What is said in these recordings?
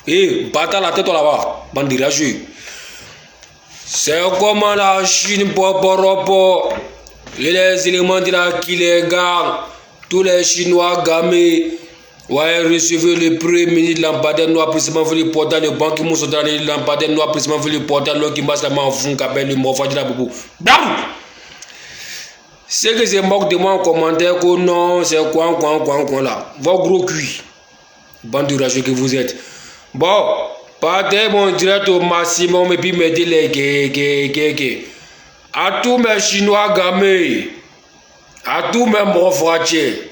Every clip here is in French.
Eh, bâtard la tête là-bas, bande de rageux. C'est comment la Chine, les éléments de la qui les gardent, tous les Chinois gamés. Ouais, recevez le premier ministre Lampadaire noir, précisément vu le portail, le banque qui m'a sauté dans Lampadaire noir, précisément vu le portail, l'autre qui m'a sauté dans le cabin, le mot de la boubou. Bam! C'est que c'est moque de moi en commentaire que non, c'est quoi là. Vos gros cuits. Bande de rageux que vous êtes. Bon, partez mon direct au maximum et puis mettez les à tous mes Chinois gamés, à tous mes morfratiers,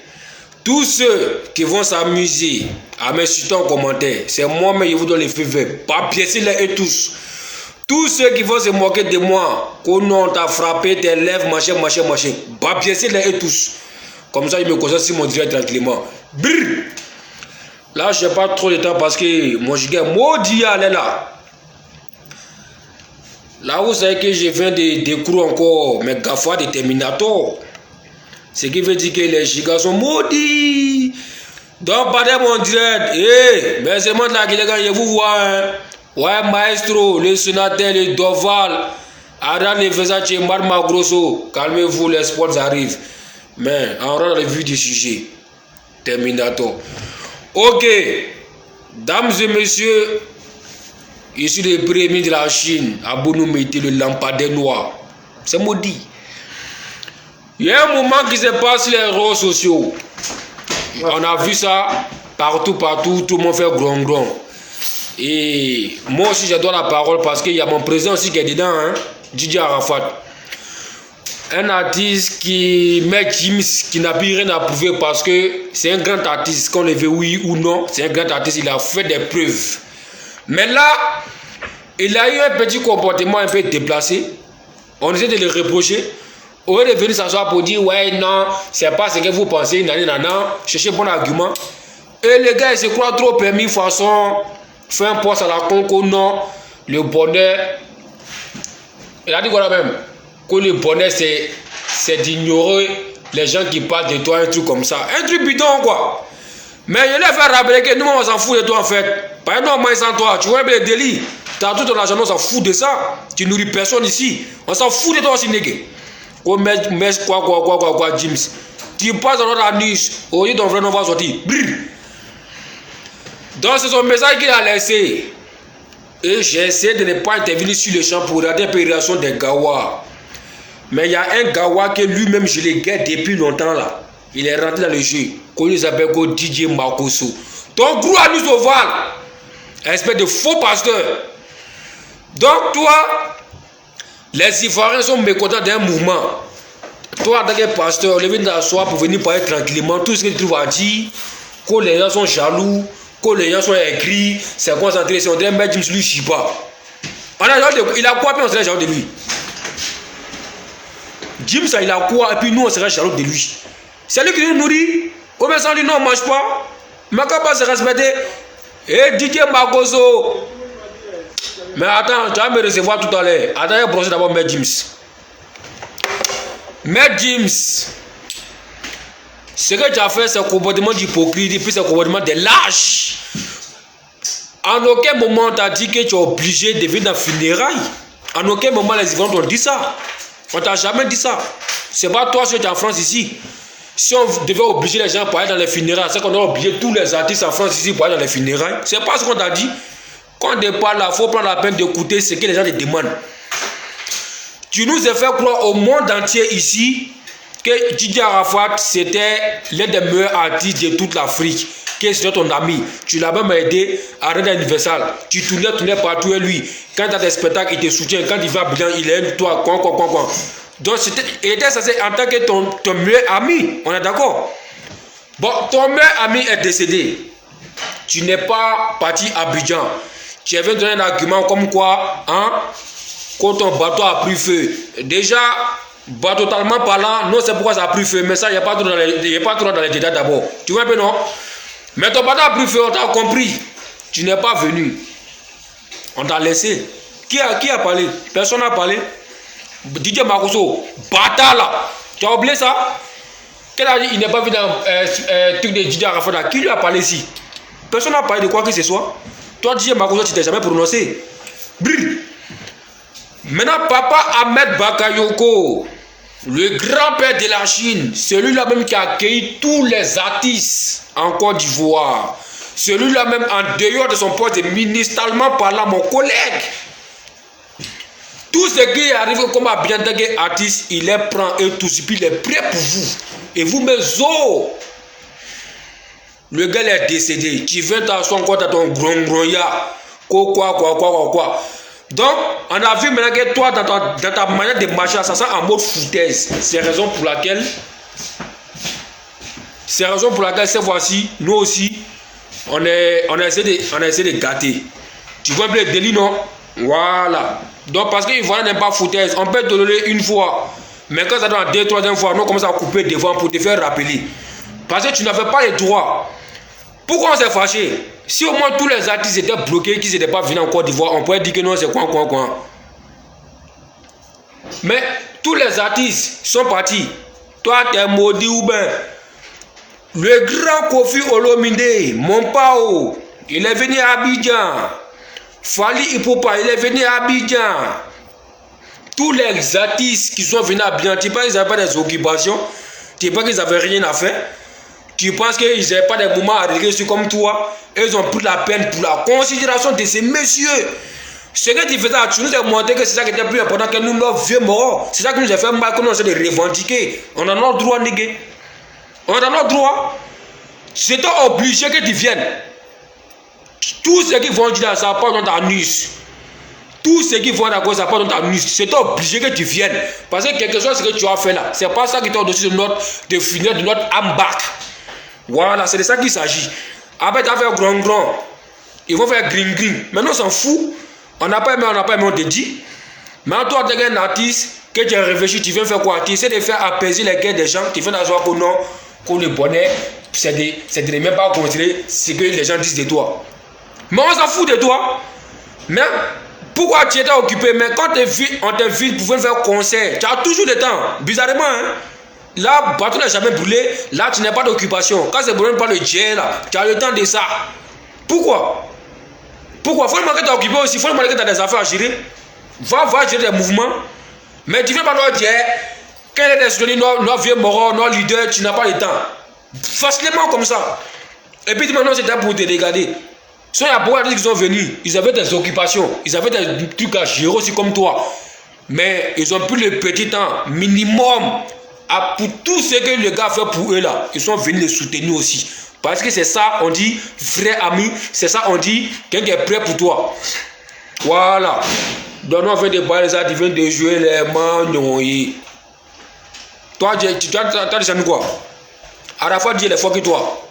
tous ceux qui vont s'amuser à m'insulter en commentaire, c'est moi-même qui vous donne les feux verts. Pas piécer les et tous. Tous ceux qui vont se moquer de moi, qu'on on t'a frappé tes lèvres, machin. Pas piécer les et tous. Comme ça, ils me concentrent sur mon direct tranquillement. Brrr. Là, je n'ai pas trop de temps parce que mon giga maudit elle est là. Là, vous savez que je viens de découvrir encore mes gaffas de Terminator. Ce qui veut dire que les gigas sont maudits. Donc, pas de mon direct. Eh, mais c'est moi de la gueule, je vous vois. Hein. Ouais, maestro, le sénateur, le Doval, Adan, le Versace, Marma Grosso. Calmez-vous, les sports arrivent. Mais, on rentre dans le vif du sujet. Terminator. Ok, dames et messieurs, ici le premier de la Chine, Abou mettez le lampadaire noir. C'est maudit. Il y a un moment qui se passe sur les réseaux sociaux. On a vu ça partout, tout le monde fait gron. Et moi aussi, je dois la parole parce qu'il y a mon président aussi qui est dedans, hein, Didier Arafat. Un artiste qui met James, qui n'a plus rien à prouver parce que c'est un grand artiste, qu'on le veut oui ou non, c'est un grand artiste, il a fait des preuves. Mais là, il a eu un petit comportement un peu déplacé. On essaie de le reprocher. Au lieu de venir s'asseoir pour dire, ouais, non, c'est pas ce que vous pensez, nanana, chercher un bon argument. Et les gars, ils se croient trop permis, façon, fait un poste à la conco, non, le bonheur. Il a dit quoi là même? Que le bonheur, c'est d'ignorer les gens qui parlent de toi, un truc comme ça. Un truc bidon, quoi. Mais je l'ai fait rappeler que nous, on s'en fout de toi, en fait. Par exemple, moi, sans toi, tu vois les délits. Tu as tout ton argent, on s'en fout de ça. Tu nourris personne ici. On s'en fout de toi aussi, négé. Oh, mais quoi, James. Tu passes dans notre anus. Au lieu ton vrai nom va sortir. Brrr. Donc, c'est son message qu'il a laissé. Et j'ai essayé de ne pas intervenir sur le champ pour regarder la réaction des Gawa. Mais il y a un Gawa que lui-même, je l'ai guette depuis longtemps là. Il est rentré dans le jeu. Qu'on s'appelle DJ Makoso. Donc, gros anus ovale. Espèce de faux pasteur. Donc, toi, les Ivoiriens sont mécontents d'un mouvement. Toi, en tant que pasteur, levez t'asseoir pour venir parler tranquillement. Tout ce que tu trouves à dire, que les gens sont jaloux, que les gens sont écrits, c'est concentré, c'est on dirait que James lui chie pas. Il a quoi, puis on serait jaloux de lui. James, il a quoi, et puis nous, on serait jaloux de lui. C'est lui qui nous nourrit. Oh, mais sans lui, non, on ne mange pas. Mais quand on se respecter, et Didier Magoso. Mais attends, tu vas me recevoir tout à l'heure. Attends, je vais brosser d'abord Maître James. Maître James, ce que tu as fait, c'est un comportement d'hypocrite, et puis c'est un comportement de lâche. En aucun moment, tu as dit que tu es obligé de venir dans funérailles. En aucun moment, les Ivoiriens t'ont dit ça. On t'a jamais dit ça. C'est pas toi, qui es en France ici. Si on devait obliger les gens pour aller dans les funérailles, c'est qu'on a obligé tous les artistes en France ici pour aller dans les funérailles. C'est pas ce qu'on t'a dit. Quand on te parle là, il faut prendre la peine d'écouter ce que les gens te demandent. Tu nous as fait croire au monde entier ici que Didier Arafat c'était l'un des meilleurs artistes de toute l'Afrique. Que c'était ton ami. Tu l'as même aidé à rendre Universal. Tu tournais partout et lui. Quand tu as des spectacles, il te soutient. Quand il va bien, il aime toi. Quoi. Donc il était censé en tant que ton meilleur ami. On est d'accord? Bon, ton meilleur ami est décédé. Tu n'es pas parti à Abidjan. Tu avais donné un argument comme quoi, hein, quand ton bateau a pris feu. Déjà, totalement parlant, non, c'est pourquoi ça a pris feu. Mais ça, il n'y a pas trop dans les détails d'abord. Tu vois un peu, non? Mais ton bateau a pris feu, on t'a compris. Tu n'es pas venu. On t'a laissé. Qui a parlé? Personne n'a parlé. Didier Makoso, bâtard là. Tu as oublié ça? Quel a dit il n'est pas venu dans truc de Didier Arafat? Qui lui a parlé ici? Personne n'a parlé de quoi que ce soit. Toi, DJ Makosso, tu t'es jamais prononcé. Brrr. Maintenant, Papa Ahmed Bakayoko, le grand-père de la Chine, celui-là même qui a accueilli tous les artistes en Côte d'Ivoire, celui-là même en dehors de son poste de ministre allemand parlant, mon collègue. Tout ce qui arrive comme à bien d'être artiste, il les prend et tout, puis il est prêt pour vous. Et vous, mes os, le gars est décédé. Tu viens t'asseoir encore dans ton grand ya. Quoi. Donc, on a vu maintenant que toi, dans ta manière de marcher, ça sent en mode foutaise. C'est raison pour laquelle, cette fois-ci, nous aussi, on a essayé de gâter. Tu vois le délit, non? Voilà. Donc, parce qu'ils voient n'aiment pas foutaise, on peut te donner une fois. Mais quand ça donne deux, troisième fois, nous commençons à couper devant pour te faire rappeler. Parce que tu n'avais pas les droits. Pourquoi on s'est fâché? Si au moins tous les artistes étaient bloqués, qu'ils n'étaient pas venus en Côte d'Ivoire, on pourrait dire que non, c'est quoi. Mais tous les artistes sont partis. Toi, t'es maudit ou bien. Le grand Kofi Olomide, mon pao, il est venu à Abidjan. Fali Ipopa, il est venu à Abidjan. Tous les artistes qui sont venus à Abidjan, tu penses qu'ils n'avaient pas des occupations? Tu penses qu'ils n'avaient rien à faire? Tu penses qu'ils n'avaient pas des moments à régler comme toi? Ils ont pris la peine pour la considération de ces messieurs. Ce que tu faisais, tu nous as montré que c'est ça qui était plus important que nous, nos vieux morts. C'est ça qui nous a fait mal, que nous avons de revendiquer. On a notre droit, négé. On a notre droit. C'est obligé que tu viennes. Tous ceux qui vont dire ça, pas dans ta nuit. Tous ceux qui vont d'accord, ça pas dans ta nuit. C'est obligé que tu viennes. Parce que quelque chose que tu as fait là, c'est pas ça qui est au-dessus de finir de notre ambac. Voilà, c'est de ça qu'il s'agit. Après, tu as fait grand. Ils vont faire green. Maintenant, on s'en fout. On n'a pas aimé, on te dit. Maintenant, toi, tu es un artiste, que tu as réfléchi, tu viens faire quoi? Tu essaies de faire apaiser les guerres des gens. Tu viens d'asseoir pour non, qu'on le bonnet. C'est de ne même pas considérer ce que les gens disent de toi. Mais on s'en fout de toi. Mais pourquoi tu étais occupé? Mais quand on t'invite pour faire concert, tu as toujours le temps. Bizarrement, hein? Là, bateau n'a jamais brûlé. Là, tu n'as pas d'occupation. Quand c'est brûlé par le jet, là, tu as le temps de ça. Pourquoi? Il faut demander que tu es occupé aussi. Il faut demander que tu as des affaires à gérer. Va gérer des mouvements. Mais tu ne fais pas notre jet. Quand il y a des souvenirs, nos vieux morts, nos leaders, tu n'as pas le temps. Facilement comme ça. Et puis maintenant, c'était pour te regarder. Il y a beaucoup d'artistes qui sont venus. Ils avaient des occupations. Ils avaient des trucs à gérer aussi comme toi. Mais ils ont pris le petit temps minimum. Pour tout ce que le gars fait pour eux là, ils sont venus les soutenir aussi. Parce que c'est ça, on dit, vrai ami, c'est ça, on dit, quelqu'un est prêt pour toi. Voilà. Donc, nous, on fait des balles, tu viens de jouer les mains. Toi, tu as déjà quoi? À la fois, Dieu est fort que toi.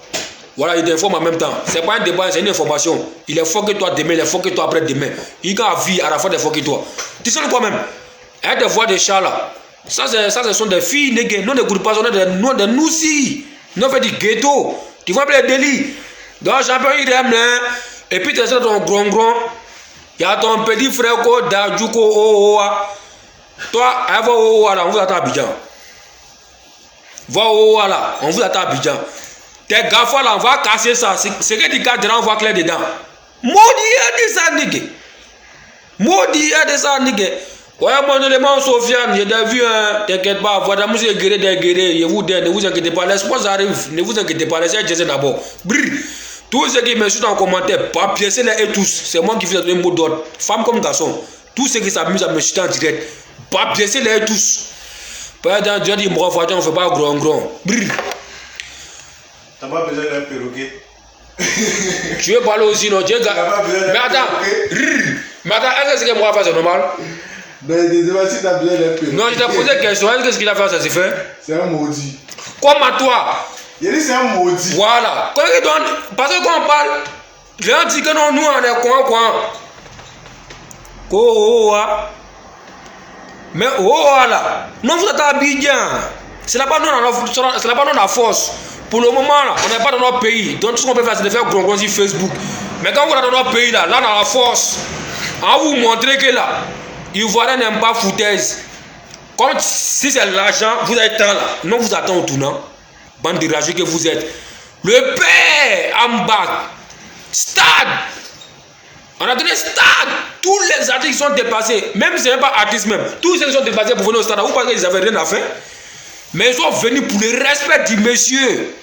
Voilà, il t'informe en même temps. C'est pas un débat, c'est une information. Il est fort que toi demain, il est fort que toi après-demain. Il a vie à la fois des fois que toi. Tu sais quoi même? Il y a des voix de chats là. Ça, ce sont des filles, nous ne goûtons pas, nous des noussis. Nous on fait du ghetto. Tu vois les délits. Donc, champion, il aime là. Et puis, tu as ton grand. Il y a ton petit frère, Dajuko, toi, va au là, on vous attend à Abidjan. Va au là, on vous attend à Abidjan. Tes gaffes là, on va casser ça. C'est que tu cadres, on va clair dedans. Maudit de ça, nigga. Ouais, mon élément, Sofiane, j'ai vu, t'inquiète pas, voilà, monsieur guéri des guéris, ne vous inquiétez pas, l'espoir arrive, ne vous inquiétez pas, laissez Jésus d'abord. Brrr, tous ceux qui me suivent en commentaire, pas piécer les et tous, c'est moi qui fais donner un mot d'ordre, femme comme garçon, tous ceux qui s'amusent à me suivre en direct, pas piécer les et tous. Pas dans Dieu dit, moi, on ne fait pas grand. Brrr. T'as pas besoin d'un perroquet. Tu veux parler aussi, non? Mais attends, est-ce que moi, c'est normal? Non, si t'as besoin d'un perroquet. Non, je t'ai posé une question. Est-ce que ce qu'il a fait, ça s'est fait? C'est un maudit. Comme à toi. Il dit c'est un maudit. Voilà. Parce que quand on parle, les gens disent que non, nous, on est quoi. Mais voilà. Non, vous êtes à Abidjan. C'est là-bas nous la force. Pour le moment, là, on n'est pas dans notre pays. Donc, tout ce qu'on peut faire, c'est de faire gros sur Facebook. Mais quand vous êtes dans notre pays, là, on a la force. On vous montrer que là, Ivoiriens n'aiment pas foutaise. Comme si c'est l'argent, vous avez temps là. Non, vous attendez au tournant. Bande de rageux que vous êtes. Le père en bas. Stade. On a donné stade. Tous les artistes sont dépassés. Même si ce n'est pas artistes même. Tous ceux qui sont dépassés pour venir au stade. Vous pensez qu'ils n'avaient rien à faire? Mais ils sont venus pour le respect du monsieur.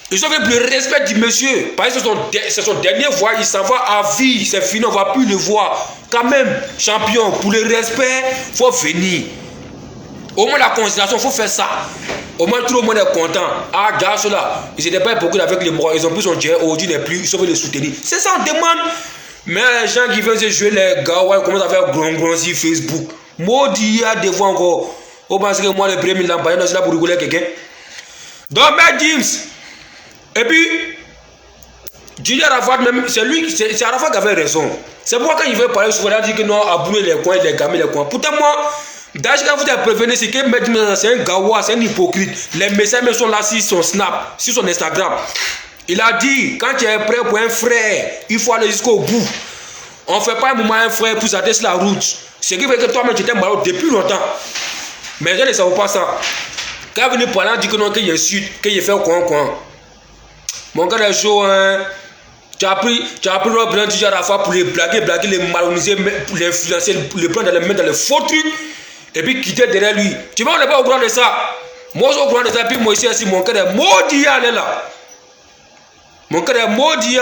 Ils sont venus pour le respect du monsieur. Parce que c'est son dernier voyage. Il s'en va à vie. C'est fini. On ne va plus le voir. Quand même, champion, pour le respect, il faut venir. Au moins la considération, il faut faire ça. Au moins tout le monde est content. Ah, gars, ceux-là, ils n'étaient pas hypocrites avec les morts. Ils ont pris son dieu. Aujourd'hui, n'est plus. Ils sont venus les soutenir. C'est ça, on demande. Mais les gens qui veulent se jouer les gars, ouais, ils commencent à faire grand sur Facebook. Maudit, il y a des fois encore. On pense que moi, le premier lampadaire, c'est là pour rigoler quelqu'un. Donc, mais James. Et puis, Didier Arafat, même, c'est lui, c'est Arafat qui avait raison. C'est pourquoi quand il veut parler souvent, il dit que non, abonner les coins, les gamins, les coins. Pourtant, moi, d'ailleurs, quand vous avez prévenu, c'est que c'est un gawa, c'est un hypocrite. Les messages même sont là sur son Snap, sur son Instagram. Il a dit, quand tu es prêt pour un frère, il faut aller jusqu'au bout. On ne fait pas un moment un frère pour s'arrêter sur la route. Ce qui veut que toi-même, tu étais malade depuis longtemps. Mais je ne savais pas ça. Quand il est venu parler, il dit que non, qu'il est sud, qu'il fait coin. Mon gars est chaud, hein. Tu as pris le blanc du Arafat pour les blaguer, les maloniser, pour les influencer, les prendre dans les mains dans les faux trucs, et puis quitter derrière lui. Tu vois, on n'est pas au courant de ça. Moi, je suis au courant de ça, puis moi ici, mon cœur est maudit, elle est là. Mon cœur est maudit,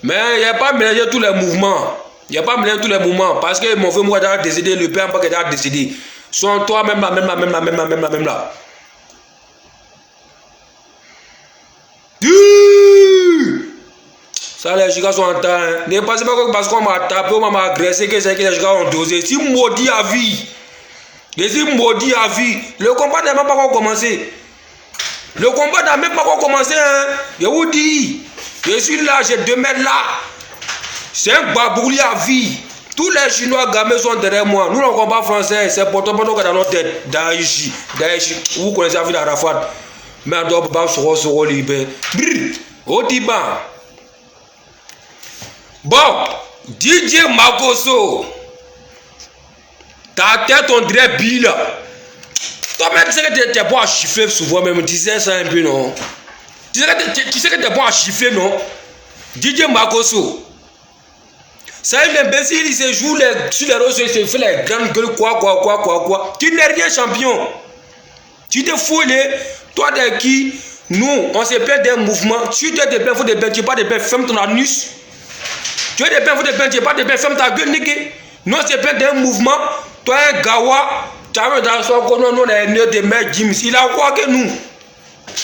mais il n'y a pas mélangé tous les mouvements. Il n'y a pas mélangé tous les mouvements, parce que mon frère, moi, a décidé, le père, pas qu'il a décidé. Soit toi, même là. Ça, les gars sont en temps. Ne pensez pas que parce qu'on m'a tapé, on m'a agressé, que c'est que les gars ont dosé. Si maudit à vie. Je dis maudit à vie. Le combat n'a même pas encore commencé. Le combat n'a même pas encore commencé. Hein. Je vous dis. Je suis là, j'ai 2 mètres là. C'est un babouli à vie. Tous les Chinois gamins sont derrière moi. Nous, le combat français, c'est pourtant pas dans notre tête. Daïchi. Vous connaissez la vie d'Arafat. Mais on doit pas se libérer. Au Tiban. Bon, DJ Makoso, ta tête on dirait Bill. Toi-même, tu sais que tu es bon à chiffrer souvent, même tu sais ça un peu, non? Tu sais que tu es bon à chiffrer, non? DJ Makoso, c'est un imbécile, il se joue sur les réseaux, il se fait les grandes gueules, quoi. Tu n'es rien champion. Tu te fous, toi de qui? Nous, on se plaint d'un mouvement. Tu te plains, il faut des bains, tu n'es pas des bains, ferme ton anus. Tu as des peines, tu n'as pas de peines, ferme ta gueule, niqué. Nous, c'est plein d'un mouvement. Toi, un gawa, tu as dans son corps, nous, les nœuds de mec James. Il a quoi que nous?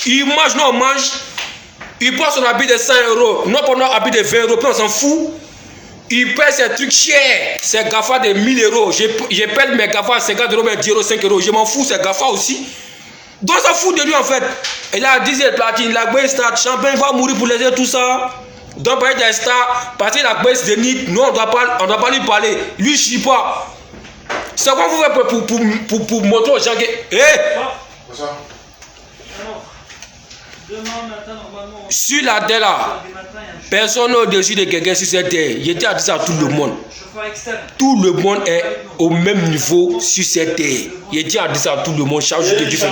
Il mange, nous, on mange. Il prend son habit de 100 €. Nous, prenons un habit de 20 €, puis on s'en fout. Il paie ses trucs chers. Ses GAFA de 1000 €. Je paie mes GAFA à 50 €, mais 10 €, 5 €. Je m'en fous, ses GAFA aussi. Donc, ça fout de lui, en fait. Il a 10 platine, il a beau stade, champion, il va mourir pour les tout ça. Donc, par exemple, des stars, parce qu'il a baisse de nid, nous, on ne doit pas lui parler. Lui, je ne suis pas. C'est quoi vous faites pour montrer aux gens que. Bonsoir. Alors, demain matin, normalement. Sur la terre là, personne n'est au-dessus de quelqu'un sur cette terre. Il était à dire ça à tout le monde. Tout le monde est au même niveau sur cette terre. Il dit à dire ça à tout le monde. Chaque jour que tu fais.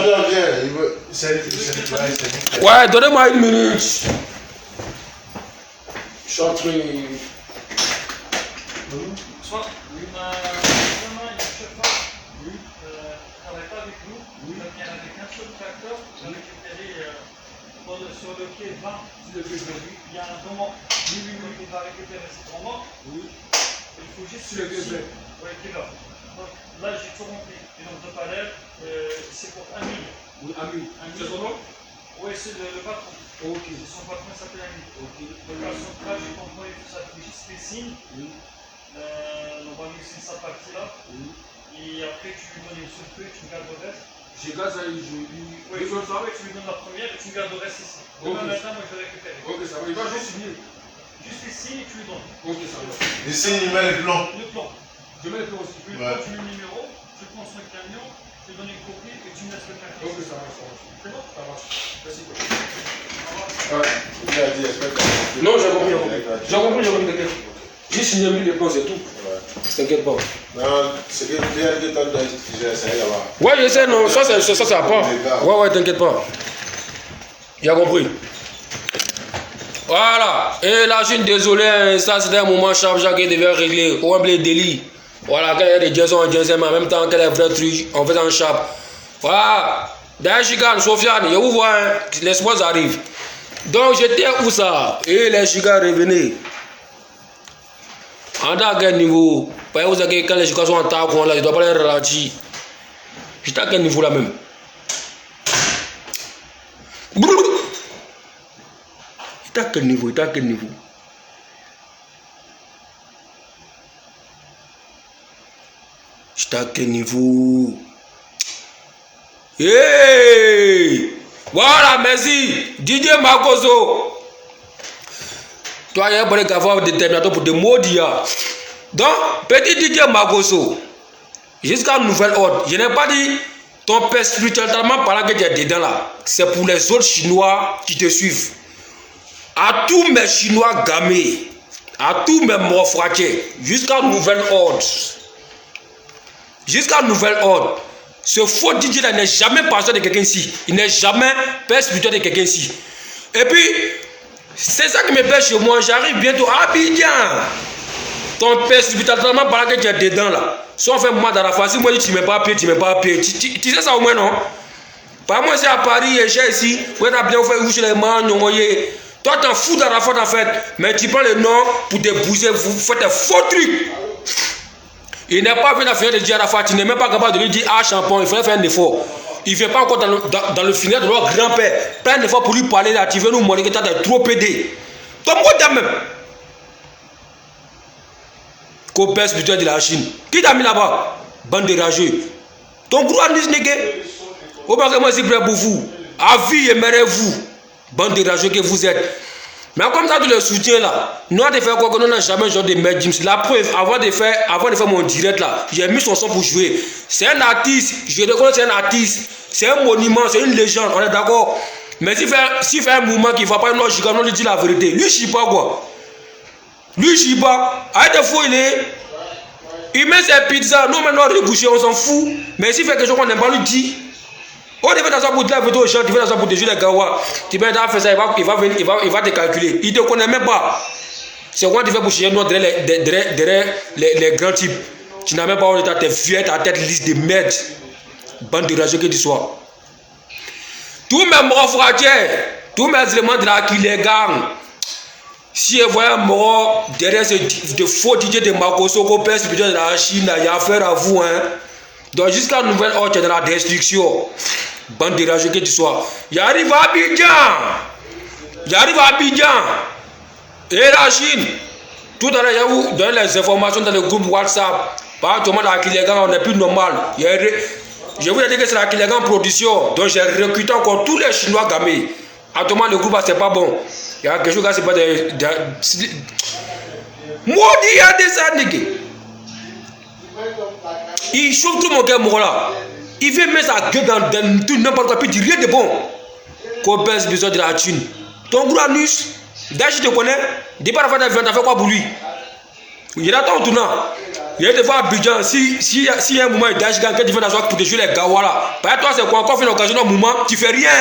Ouais, donnez-moi 1 minute. Je suis en train. Soit, demain, il y a un chauffeur qui ne travaille pas avec nous. Il va venir avec un seul tracteur. Il va récupérer sur le pied 20. Il y a un roman. Lui, il va récupérer ce roman. Il faut juste sur le pied. Oui, qui est là. Donc là, j'ai tout rempli. Et donc, de palais, c'est pour Amine. Oui, Amine. C'est son nom? Oui, c'est le patron. Ok. Son patron s'appelle Amine. Ok. Donc là, son plat, j'ai contrôlé tout ça, faut juste les signes. Oui. On va mixer sa partie-là. Oui. Et après, tu lui donnes une seule feuille, tu me gardes le reste. Je garde ça, je lui. Oui, tu lui donnes la première et tu me gardes le reste ici. Demain matin, moi, je vais récupérer. Ok, ça va. Il va juste signer. Juste les signes et tu lui donnes. Ok, ça va. Les signes, il met les plans. Le plan. Je mets le plan aussi. Tu lui prends, tu mets le numéro, tu prends son camion, tu lui donnes une copie et tu me laisses le camion. Ok, ça marche. C'est bon? Ça marche. Merci. Ouais. Il a dit, espère que. Non, j'ai compris. J'ai compris. J'ai signé les plans, c'est tout. Ouais. T'inquiète pas. Non, c'est que bien que tu as dit, c'est là-bas. Ouais, je sais, non, ça, ça pas. Ouais, t'inquiète pas. Il a compris. Voilà. Et là, je suis désolé, ça c'était un moment chargé qui devait régler. Ou un blé délit. Voilà, quand il y a des Jason en même temps que les vrais trucs, on fait en chape. Voilà. D'ailleurs, Chigan, Sofiane, je vous vois, hein, les sports arrivent. Donc, j'étais où ça? Et les Chigan revenaient. En à quel niveau? Parce que vous savez, quand les Chigan sont en tas, je ne dois pas les ralentir. J'étais à quel niveau là même? J'étais à quel niveau? J'étais à quel niveau? J'étais à quel niveau? Hey! Voilà, merci. Didier Makoso. Toi, il y a un avoir déterminateur pour te maudire. Donc, petit Didier Makoso, jusqu'à nouvel ordre, je n'ai pas dit ton père spirituellement parlant que tu es dedans là. C'est pour les autres Chinois qui te suivent. À tous mes Chinois gamés, à tous mes morfratiers, jusqu'à nouvel ordre. Jusqu'à nouvel ordre. Ce faux Didier là n'est jamais pasteur de quelqu'un ici. Il n'est jamais père spirituel de quelqu'un ici. Et puis, c'est ça qui me fait chez moi. J'arrive bientôt à Abidjan. Ton père spirituellement parlant que tu es dedans là. Si on fait un moment dans la face, si moi je dis tu ne mets pas à pied, tu ne mets pas à pied. Tu sais ça au moins non? Par moi c'est à Paris et j'ai ici. Vous êtes bien fait rouge les mains, nyongoye. Toi t'en fous dans la faute en fait. Mais tu prends le nom pour te bouger, vous faites un faux truc. Il n'est pas venu à finir de dire à la fois, tu n'es même pas capable de lui dire ah champon, il fallait faire un effort. Il ne vient pas encore dans le final de leur grand-père. Prends un effort pour lui parler là, tu veux nous montrer que tu as trop pédé. Ton mot d'âme même. Copère spirituel de la Chine. Qui t'a mis là-bas? Bande de rageux. Ton gros anis négué. Au moins que moi je suis prêt pour vous. À vie aimerez-vous. Bande de rageux que vous êtes. Mais comme ça, tout le soutien là, nous avons fait quoi que nous n'avons jamais joué de Mad James. La preuve, avant de faire mon direct là, j'ai mis son son pour jouer. C'est un artiste, je reconnais c'est un artiste. C'est un monument, c'est une légende, on est d'accord. Mais s'il fait un mouvement qui ne va pas, non, je lui dis la vérité. Lui, je ne sais pas quoi. Lui, je ne sais pas. Arrête de fou, il met ses pizzas, nous maintenant, on est bouché, on s'en fout. Mais s'il fait quelque chose qu'on n'aime pas, lui dit. On est dans sa boutique, la vidéo, tu vas dans sa boutique, les gawa. Tu vas faire ça, il va te calculer. Il ne te connaît même pas. C'est quoi tu fais pour chier nous derrière les grands types. Tu n'as même pas honte, tu es vieux, ta tête lisse de merde. Bande de rageux que tu sois. Tous mes morts fratiers, tous mes éléments de la Kilegang. Si vous voyez un mort derrière ce faux DJ de Makoso, père spirituel de la Chine, il y a affaire à vous. Hein. Donc jusqu'à nouvel ordre, tu es dans la destruction. Bande de rageux que tu sois. J'arrive à Abidjan. J'arrive à Abidjan. Et la Chine. Tout à l'heure, je vous donne les informations dans le groupe WhatsApp. Par contre, la Kilegang, on n'est plus normal. Je vous ai dit que c'est la Kilegang production. Donc j'ai recruté encore tous les Chinois gamés. Actuellement, le groupe, c'est pas bon. Il y a quelque chose qui c'est pas des. Maudit, il y a des années. Il chauffe tout mon gars, là. Il vient mettre sa gueule dans tout n'importe quoi, puis il dit rien de bon. Qu'on pèse besoin de la thune. Ton gros anus, d'ailleurs, je te connais. Dis pas la fin de la vie, t'as fait quoi pour lui? Il attend en tournant. Il y a des fois à Abidjan, s'il y a un moment, il dage quand tu fais d'asseoir pour te jouer les gawa là. Par toi, c'est quoi? Encore fait une occasion d'un moment, tu fais rien,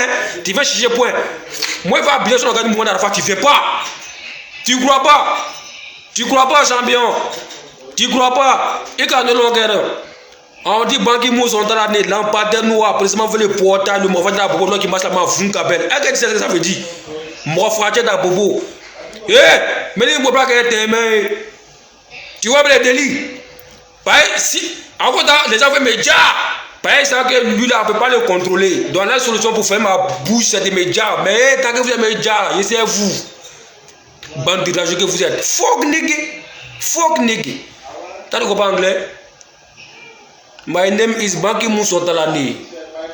tu fais chercher point. Moi, il va à Abidjan sur l'occasion d'un moment, à la fois, tu fais pas. Tu crois pas? Tu crois pas, champion? Tu crois pas? Et quand nous l'avons on dit Banki Moussa, on t'a donné l'empâté noir, précisément fait le portail, le mauvais de la bobo qui marche la main, fou, cabelle. Qu'est-ce que ça veut dire? Mon frère de la bobo. Eh, mais il ne peut pas qu'elle t'aime. Tu vois les délits. Si, avant les gens veulent médias. Par exemple, lui là, on ne peut pas le contrôler. Donc la solution pour faire ma bouche, c'est des médias. Mais tant que vous êtes médias, c'est vous. Bande de rageux que vous êtes. Fuck nigga. Fuck nigga. T'as le comprendre anglais? My name is Banki Moussa Talani.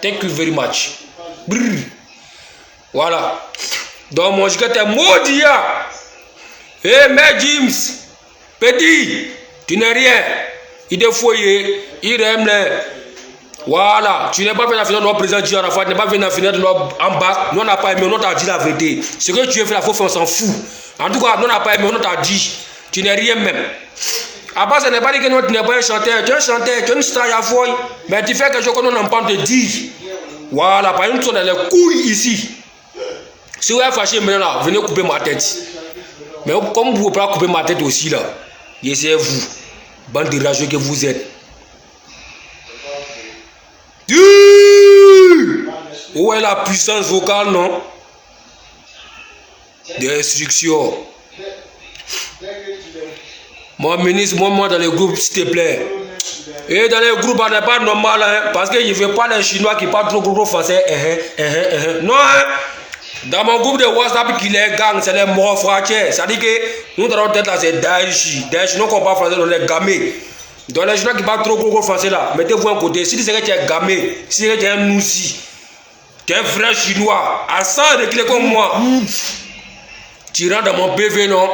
Thank you very much. Brrr. Voilà. Donc mon gars t'es maudit. Eh mais James, petit, tu n'es rien. Il est foyer, il aime les. Voilà, tu n'es pas venu à finir de notre président Dieu Arafat, tu n'es pas venu à finir de notre en bas. Nous on n'a pas aimé, on t'a dit la vérité. Ce que tu as fait la faute, on s'en fout. En tout cas, nous on n'a pas aimé, on t'a dit. Tu n'es rien même. À part, ce n'est pas dit que nous, tu n'es pas un chanteur. Tu es un chanteur, tu es une star à foyer. Mais tu fais quelque chose que nous n'avons pas te dire. Voilà, par exemple, tu es dans les couilles ici. Si vous êtes fâché maintenant là, venez couper ma tête. Mais comme vous ne pouvez pas couper ma tête aussi là, c'est vous, bande de rageux que vous êtes. Où est la puissance vocale, non? Des instructions. Mon ministre, moi dans les groupes, s'il te plaît. Et dans les groupes, on n'est pas normal, hein, parce que je ne veux pas les Chinois qui parlent trop français. Non, hein. Dans mon groupe de WhatsApp qui les gagne, c'est les morts fractiers. Ça dit que nous allons être là, c'est Daesh. Daesh, nous qu'on parle français, on est gamés. Dans les Chinois qui parlent trop français là, mettez-vous un côté. Si c'est que tu es gamé, si c'est que tu es un noussi, tu es un vrai Chinois, à 100 réclés comme moi. Tu rentres dans mon PV, non?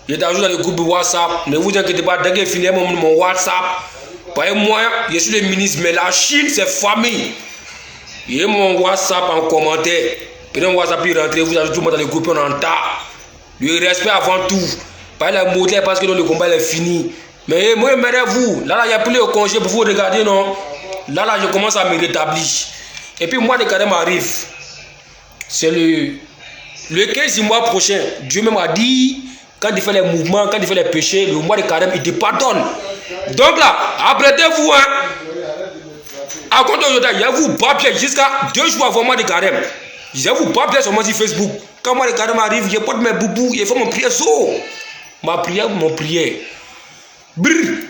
Je t'ajoute dans le groupe de WhatsApp. Ne vous inquiétez pas, dès que je finis mon WhatsApp, par moi, je suis le ministre, mais la Chine, c'est famille. Il y a mon WhatsApp en commentaire. Pendant WhatsApp, il rentre, vous ajoutez tout le monde dans le groupe, on entend. Le respect avant tout. Pas les modèles parce que le combat est fini. Mais moi, vous, là, il n'y a plus de congé pour vous regarder, non? Là, je commence à me rétablir. Et puis, moi, le carême arrive. C'est le 15 du mois prochain. Dieu m'a dit, quand il fait les mouvements, quand il fait les péchés, le mois de carême, il te pardonne. Donc là, apprêtez-vous, hein. À compte d'aujourd'hui, il y a vous papier jusqu'à 2 jours avant le mois de carême. Il y a vous papier sur moi sur Facebook. Quand moi le carême arrive, je porte mes boubous, je fais mon prière. Ma prière, mon prière. Brrr.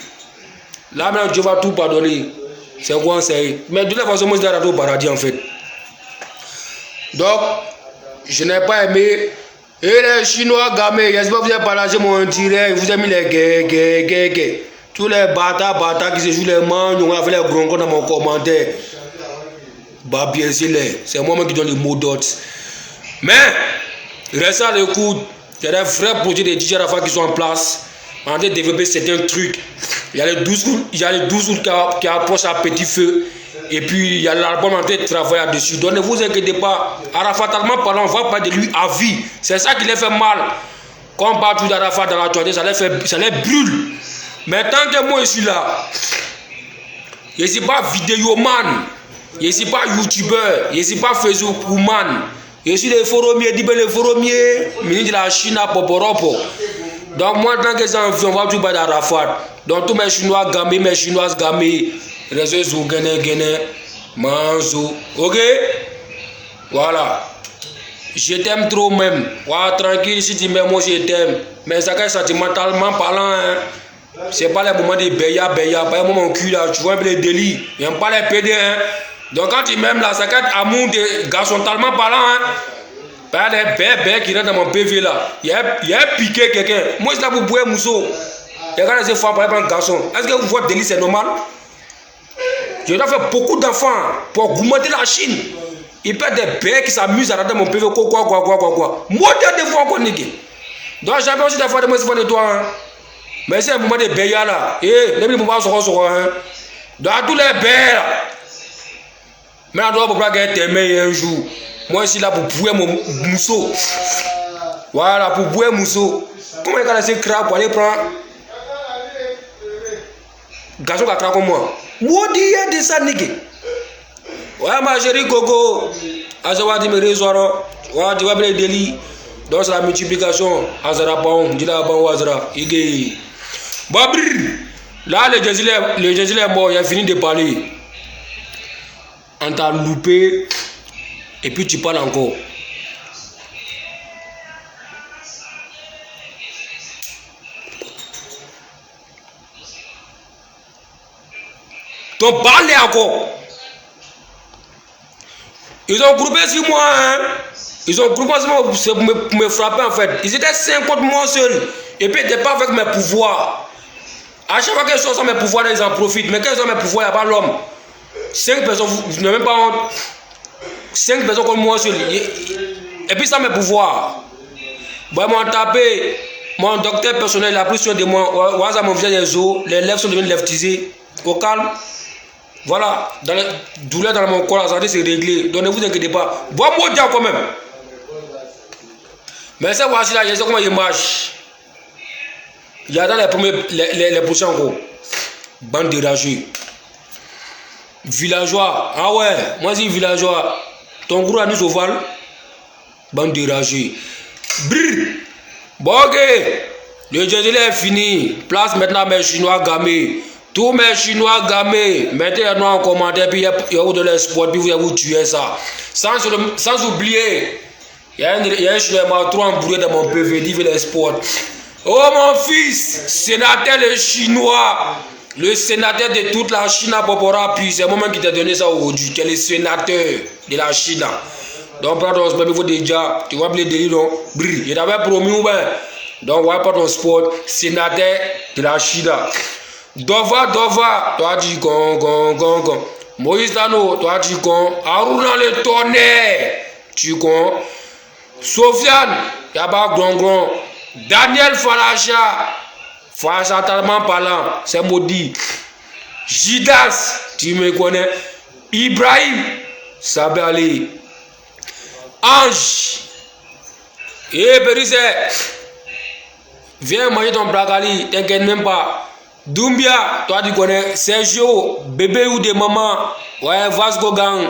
Là maintenant, Dieu va tout pardonner. C'est quoi c'est? Mais de toute façon, moi je dois rentrer au paradis en fait. Donc, je n'ai pas aimé. Et les Chinois gamés, j'espère que vous avez partagé mon direct, vous avez mis les gays. Tous les bâtards qui se jouent les mains, on a fait les gronds dans mon commentaire. Bah bien c'est moi-même qui donne les mots d'ordre. Mais, restez à l'écoute. Il y a des vrais projets de DJ Rafah qui sont en place. On a développé certains trucs. Il y a les 12 août qui approchent à petit feu. Et puis il y a l'album en train de travailler dessus. Donc ne vous inquiétez pas. Arafat tellement parlant, on va parler de lui à vie. C'est ça qui les fait mal. Quand on parle tout d'Arafat dans la toilette, ça les brûle. Mais tant que moi je suis là, je ne suis pas vidéoman, je ne suis pas youtubeur, je ne suis pas facebookman. Je suis le forumier, le forumier, ministre de la Chine à Poporopo. Donc moi, tant que j'ai envie, on va tout parler d'Arafat. Donc tous mes Chinois gamés, mes Chinoises gamées, réseau Guéné, Manzo. Ok? Voilà. Je t'aime trop même. Ouais, tranquille, si tu m'aimes, moi je t'aime. Mais ça fait sentimentalement parlant, hein. C'est pas les moments de béya, pas les moments cul là, tu vois un peu les délits. J'aime pas les PD, hein. Donc quand tu m'aimes là, ça fait amour de garçon tellement parlant, hein. Pas les bébés qui rentrent dans mon PV là. Il y a piqué quelqu'un. Moi je suis là pour boire mousseau. Et quand les femmes parlent un garçon, est-ce que vous voyez délit c'est normal? Je dois faire beaucoup d'enfants pour augmenter la Chine. Il peut y a des bébés qui s'amusent à rentrer dans mon PV, quoi. Moi des fois encore niqué. Donc j'avais aussi des fois de moi de toi, hein. Mais c'est un moment de béya là. Les moments sont hein. Dans tous les bébés là. Mais on doit pas gagner tes mains un jour. Moi je suis là pour bouer mon mousseau. Voilà, pour bouer mousseau. Comment il a laissé crabe pour aller prendre garçon qui a craqué comme moi. Moi dis de ça nigga. Ouais ma chérie Coco. Azawa dit me résoudre. Ouais tu vas bien délit. Donc c'est la multiplication. Azara bon, dis là bon Azara. Igé. Babri. Là le Jésus est mort, il a fini de parler. On t'a loupé. Et puis tu parles encore. Donc parlez encore. Ils ont groupé sur moi, hein. Ils ont groupé sur moi pour me frapper en fait. Ils étaient 5 contre moi seul. Et puis ils n'étaient pas avec mes pouvoirs. À chaque fois qu'ils sont sans mes pouvoirs, ils en profitent. Mais quand ils ont mes pouvoirs, il n'y a pas l'homme. 5 personnes, vous n'avez même pas honte. 5 personnes comme moi seul. Et puis sans mes pouvoirs. Bon, ils m'ont tapé. Mon docteur personnel a pris soin de moi. Ouaza m'a fait des os. Les lèvres sont devenues leftisées. Au calme. Voilà. Dans la douleur dans mon corps, la santé c'est réglé. Donc ne vous inquiétez pas. Bon, moi déjà quand même. Mais ça, voici là, je sais comment il marche. Il y a dans les prochains gros. Bande de rageux. Villageois. Ah ouais, moi je dis villageois. Ton gros a nous au val. Bande de rageux. Brrr. Bon, ok. Le jersey est fini. Place maintenant mes Chinois gamés. Tous mes Chinois gamés. Mettez-nous en commentaire. Puis il y a de l'espoir. Puis vous tuer ça. Sans oublier. Il y a un Chinois qui m'a trop embrouillé dans mon PV. Il veut l'espoir. Oh mon fils. Sénateur le Chinois. Le sénateur de toute la Chine à Popora. Puis c'est moi qui t'a donné ça aujourd'hui. Tu es le sénateur de la Chine. Donc, pardon, il faut déjà. Tu vois, les délits, donc. Brrr. Il t'avait promis ou bien. Donc, ouais, pas ton sport. Sénateur de la Chine. Dova, toi tu con. Moïse Dano, toi tu con. Aruna le tonnerre, tu con. Sofiane, y'a grand. Daniel Falacha tellement parlant, c'est maudit. Jidas, tu me connais. Ibrahim, Sabali. Ange. Berise, viens manger ton bracali, t'inquiète même pas. Doumbia, toi tu connais. Sergio, bébé ou de maman. Ouais, Vasco Gang.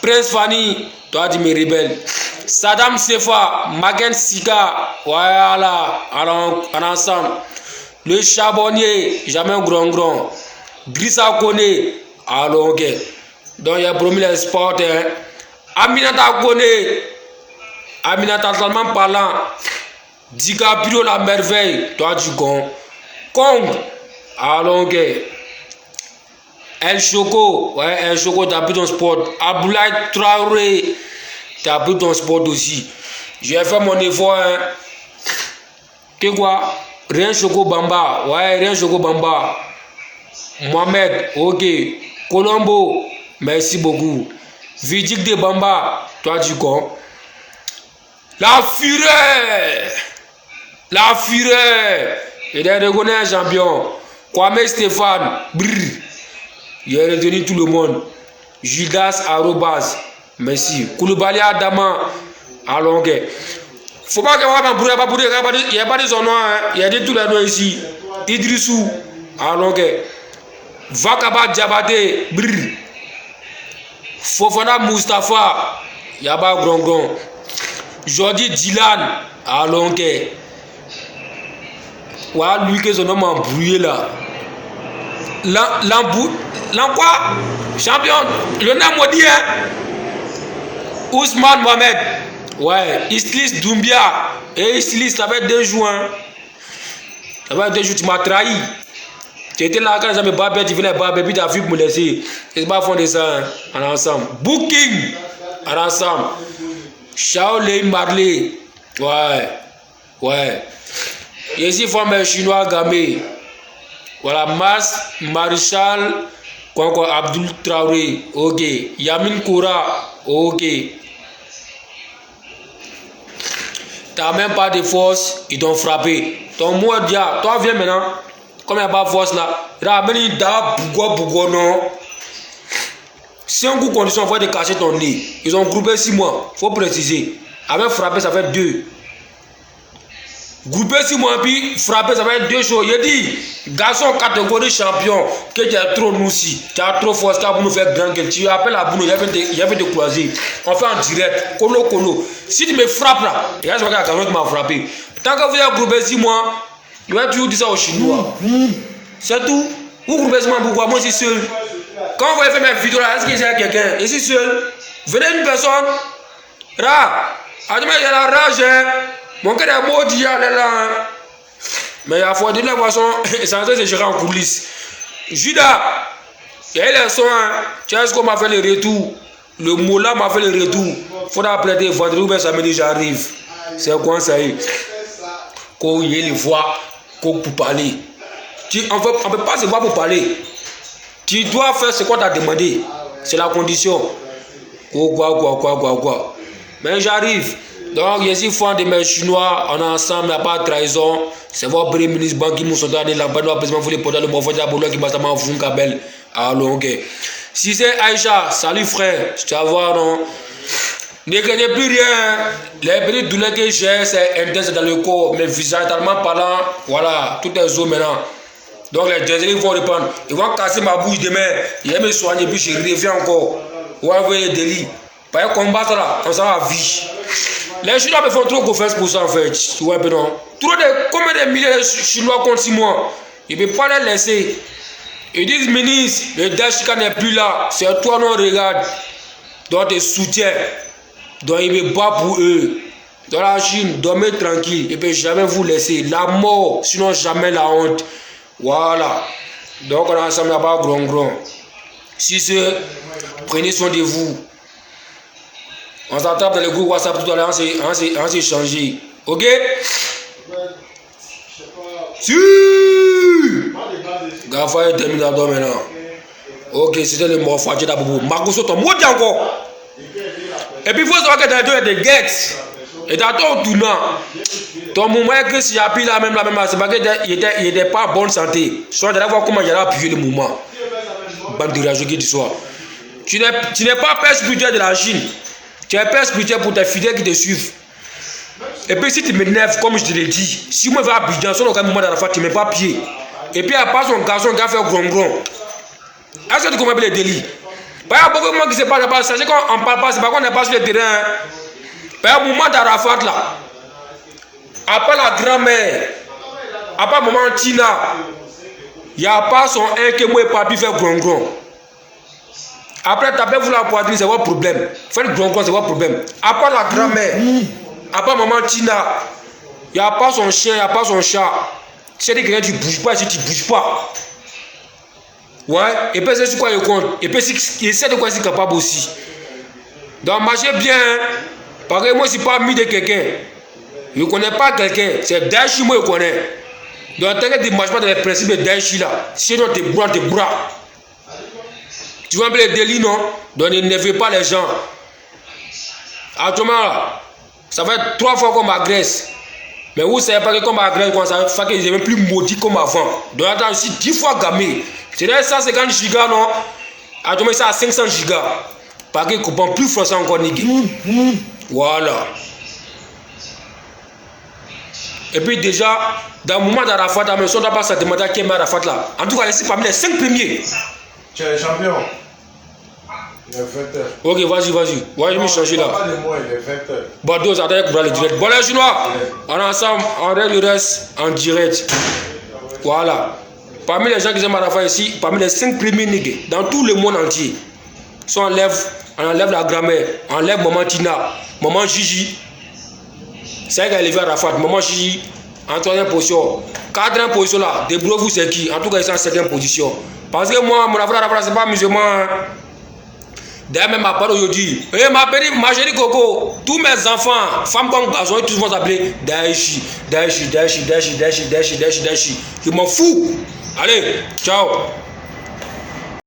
Prince Fanny, toi tu me rebelles. Saddam Sefa, Magen Sika. Voilà, en ensemble. Le charbonnier, jamais grand. Drissa Kone, alors ok. Donc il a promis les sports. Hein. Aminata Kone, Aminata seulement parlant. DiCaprio la merveille, toi tu con. Kong. Alors, ok. El Choco, ouais, El Choco, t'as pris ton sport. Aboulaye Traoré, t'as pris ton sport aussi. J'ai fait mon effort, hein. Que quoi? Rien Choco Bamba, ouais, rien Choco Bamba. Mohamed, ok. Colombo, merci beaucoup. Vidic de Bamba, toi tu con. La fureur. Il est reconnu un champion. Kwame Stéphane, brrr, il a retenu tout le monde. Judas Arobas, merci. Koulibaly Adama, alors ok. Faut pas qu'il y ait pas de son nom, hein. Il y a dit tous les noms ici. Idrissou, alors ok. Vakaba Diabaté, brrr. Fofana Mustafa, il y a pas grand. Jordi Dylan, alors ok. Ouais, lui que son homme a embrouillé là. L'en quoi? Champion, le nom maudit, hein? Ousmane Mohamed. Ouais, Islis Doumbia. Et Islis, ça va être 2 jours. Hein? Ça va être 2 jours, tu m'as trahi. Tu étais là quand j'avais babé, tu venais babé, puis tu as vu me laisser. C'est pas fond de ça, hein? En ensemble. Booking, en ensemble. Shaolin Marley. Ouais. Ici, forme chinois gamé. Voilà, Maréchal Abdul Traoré. Ok. Yamin Koura. Ok. T'as même pas de force, ils t'ont frappé. Ton mot dia, toi viens maintenant. Comme il n'y a pas de force là. Ramène da Bougo non. Si un coup condition, il faut te cacher ton nez. Ils ont groupé 6 mois. Faut préciser. Avec frapper, ça fait 2. Groupé 6 mois, puis frapper, ça va être 2 choses. Il dit, garçon catégorie champion, que tu as trop nous aussi, tu as trop force, tu as pour nous faire grand gueule. Tu appelles à Bounou, il y avait des croisés. On fait en direct, colo. Si tu me frappes là, il y a quelqu'un qui m'a frappé. Tant que vous avez groupé 6 mois, il va toujours dire ça aux Chinois. C'est tout. Vous groupez 6 mois, pourquoi? Moi, je suis seul. Quand vous avez fait mes vidéos là, est-ce qu'il y a quelqu'un? Je suis seul. Venez une personne. Là, il y a la rage, hein. Mon cœur est maudit, là. Mais il a fallu de la façon, sans se gérer en coulisses. Judas, il y a les soins. Tu sais ce qu'on m'a fait le retour. Le mot là m'a fait le retour. Il faudra prêter vendredi ou bien samedi, j'arrive. C'est quoi ça y est? Qu'on y ait les voix, qu'on peut parler. On ne peut pas se voir pour parler. Tu dois faire ce qu'on t'a demandé. C'est la condition. Quoi. Mais j'arrive. Donc, ici, fan de mes Chinois, on est ensemble, il n'y a pas de trahison. C'est votre premier ministre Ban Ki-moon sont allés là-bas, nous président voulait porter le morceau de la boule qui passe à ma fouine kabel. Alors, ok. Si c'est Aïcha, salut frère, je te vois, non? Ne gagnez plus rien. Les petites douleurs que j'ai, c'est intense dans le corps, mais viscéralement parlant, voilà, tout est zo maintenant. Donc, les désolés vont reprendre. Ils vont casser ma bouche demain. Ils vont me soigner, puis je reviens encore. Ou envoyer des délits. Pas combattre là, on s'en va vie. Les Chinois me font trop confiance pour ça en fait. Ouais, ben non. Combien de milliers de Chinois contre 6 mois? Je ne peux pas les laisser. Ils disent, ministre, le Dashika n'est plus là. C'est toi, non, regarde. Donc, tes soutiens. Donc, il me bat pour eux. Dans la Chine, dormez tranquille. Il ne peut jamais vous laisser. La mort, sinon jamais la honte. Voilà. Donc, on est ensemble là-bas, grand. Si ce, prenez soin de vous. On s'attrape dans le groupe WhatsApp tout à l'heure, on s'est changé. Ok? Si! Gafa est terminateur maintenant. Ok, c'était le mot Fadji d'Aboubou. Marcoso, ton mot encore. Et puis il faut savoir que dans les deux, il y a des guettes. Et dans ton tournant, ton moment est que si j'appuie la même, c'est parce qu'il n'était pas en bonne santé. Soit d'aller voir comment j'allais appuyer le mouvement. Bande de rageux qui du soir. Tu n'es pas père spirituel de la Chine. Tu es père spirituel pour tes fidèles qui te suivent. Et puis si tu m'énerves, comme je te l'ai dit, si moi je vais à Abidjan, sur aucun moment d'Arafat, tu ne mets pas pied. Et puis à part son garçon, il va faire gron. Est-ce que tu comprends les délits? Il y a beaucoup de gens qui ne se parlent pas. Sachez qu'on ne parle pas, c'est pas qu'on n'est pas sur le terrain. Il y a un moment d'Arafat là. Après la grand-mère, après maman Tina, il n'y a pas son un que moi et papi fait gron. Après, tapez-vous la poitrine, c'est votre problème. Faites gron, c'est votre problème. Après la grand-mère, après maman Tina, il n'y a pas son chien, il n'y a pas son chat. Si quelqu'un tu ne bouges pas, si tu ne bouges pas. Ouais, et puis c'est sur quoi il compte. Et puis il sait de quoi il est capable aussi. Donc marchez bien. Parce que moi, je ne suis pas ami de quelqu'un. Je ne connais pas quelqu'un. C'est Daesh, moi, je connais. Donc, t'inquiète, tu ne marches pas dans les principes de Daesh là. Sinon, tu bras. Tu vois un peu les délits, non? Donc, ne nervez pas les gens. Actuellement, là, ça va être 3 fois qu'on m'agresse. Mais vous ne savez pas que qu'on m'agresse, ça fait que je n'ai même plus maudit comme avant. Donc, attends, aussi 10 fois gamé. C'est là 150 gigas, non? Actuellement, c'est à 500 gigas. Parce qu'il ne comprend plus français encore, nigga. Voilà. Et puis déjà, dans le moment d'Arafat, la maison n'a pas sa demande à qui est Arafat là. En tout cas, c'est parmi les 5 premiers. Tu es le champion. Il est 20h. Ok, vas-y. Ouais, je vais me changer là. Pas de moi, il est 20h. Bon, deux, attendez pour aller direct. Bon, les Chinois, on est ensemble, on règle le reste en direct. Voilà. Parmi les gens qui aiment Arafat ici, parmi les 5 premiers niggas, dans tout le monde entier, si on enlève la grand-mère, on enlève maman Tina, maman Gigi. C'est elle qui a élevé Arafat, maman Gigi, en 3e position. 4e position là, débrouillez-vous c'est qui? En tout cas, ils sont en 7e position. Parce que moi, mon affaire Arafat, c'est pas musulman. Hein. D'ailleurs, même ma part aujourd'hui, ma chérie Coco, tous mes enfants, femmes comme garçons, tous vont s'appeler Daeshi. Je m'en fous. Allez, ciao.